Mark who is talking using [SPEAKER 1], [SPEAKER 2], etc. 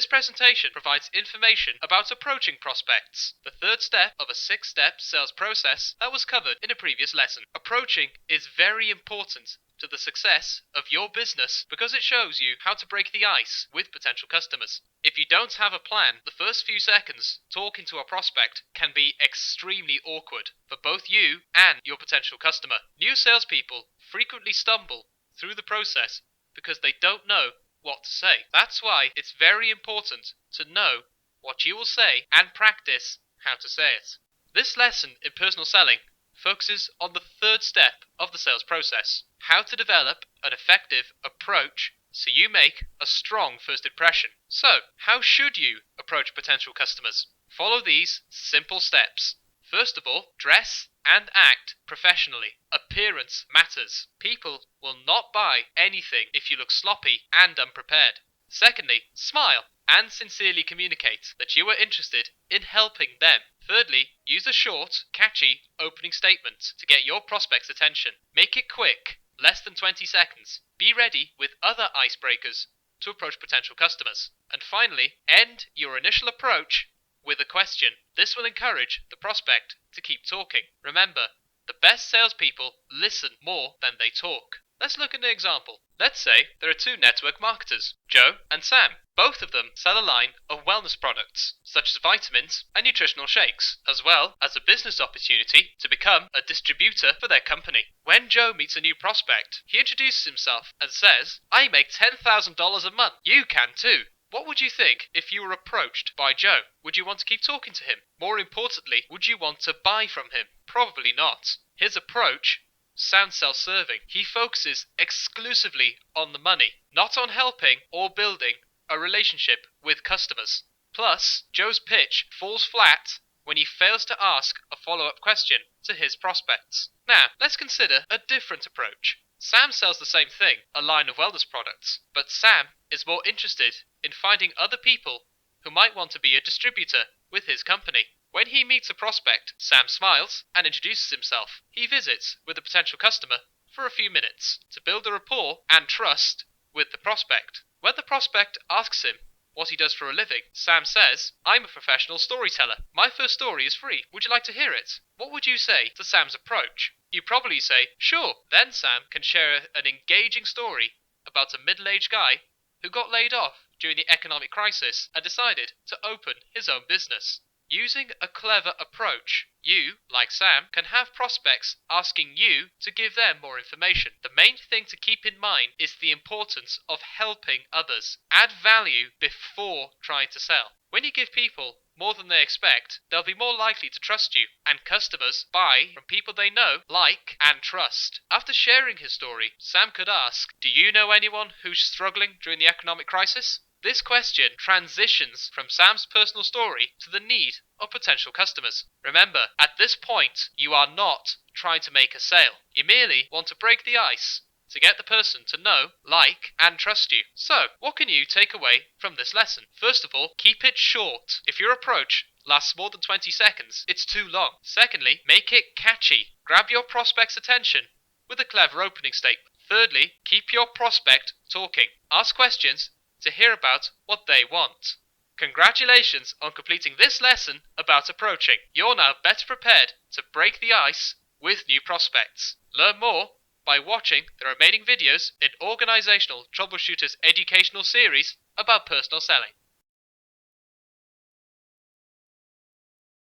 [SPEAKER 1] presentation provides information about approaching prospects, the third step of a 6-step sales process that was covered in a previous lesson. Approaching is very important to the success of your business because it shows you how to break the ice with potential customers. If you don't have a plan, the first few seconds talking to a prospect can be extremely awkward for both you and your potential customer. New salespeople frequently stumble through the process because they don't know what to say. That's why it's very important to know what you will say and practice how to say it. This lesson in personal selling focuses on the third step of the sales process, how to develop an effective approach so you make a strong first impression. So, how should you approach potential customers? Follow these simple steps. First of all, dress and act professionally. Appearance matters. People will not buy anything if you look sloppy and unprepared. Secondly, smile and sincerely communicate that you are interested in helping them. Thirdly, use a short, catchy opening statement to get your prospect's attention. Make it quick, less than 20 seconds. Be ready with other icebreakers to approach potential customers. And finally, end your initial approach with a question. This will encourage the prospect to keep talking. Remember, the best salespeople listen more than they talk. Let's look at an example. Let's say there are two network marketers, Joe and Sam. Both of them sell a line of wellness products, such as vitamins and nutritional shakes, as well as a business opportunity to become a distributor for their company. When Joe meets a new prospect, he introduces himself and says, "I make $10,000 a month. You can too." What would you think if you were approached by Joe? Would you want to keep talking to him? More importantly, would you want to buy from him? Probably not. His approach sounds self-serving. He focuses exclusively on the money, not on helping or building a relationship with customers. Plus, Joe's pitch falls flat when he fails to ask a follow-up question to his prospects. Now, let's consider a different approach. Sam sells the same thing, a line of wellness products, but Sam is more interested in finding other people who might want to be a distributor with his company. When he meets a prospect, Sam smiles and introduces himself. He visits with a potential customer for a few minutes to build a rapport and trust with the prospect. When the prospect asks him what he does for a living, Sam says, "I'm a professional storyteller. My first story is free. Would you like to hear it?" What would you say to Sam's approach? You probably say, "Sure." Then Sam can share an engaging story about a middle-aged guy who got laid off during the economic crisis and decided to open his own business. Using a clever approach, you, like Sam, can have prospects asking you to give them more information. The main thing to keep in mind is the importance of helping others. Add value before trying to sell. When you give people more than they expect, they'll be more likely to trust you, and customers buy from people they know, like, and trust. After sharing his story, Sam could ask, "Do you know anyone who's struggling during the economic crisis?" This question transitions from Sam's personal story to the need of potential customers. Remember, at this point, you are not trying to make a sale. You merely want to break the ice to get the person to know, like, and trust you. So, what can you take away from this lesson? First of all, keep it short. If your approach lasts more than 20 seconds, it's too long. Secondly, make it catchy. Grab your prospect's attention with a clever opening statement. Thirdly, keep your prospect talking. Ask questions to hear about what they want. Congratulations on completing this lesson about approaching. You're now better prepared to break the ice with new prospects. Learn more by watching the remaining videos in Organizational Troubleshooters educational series about personal selling.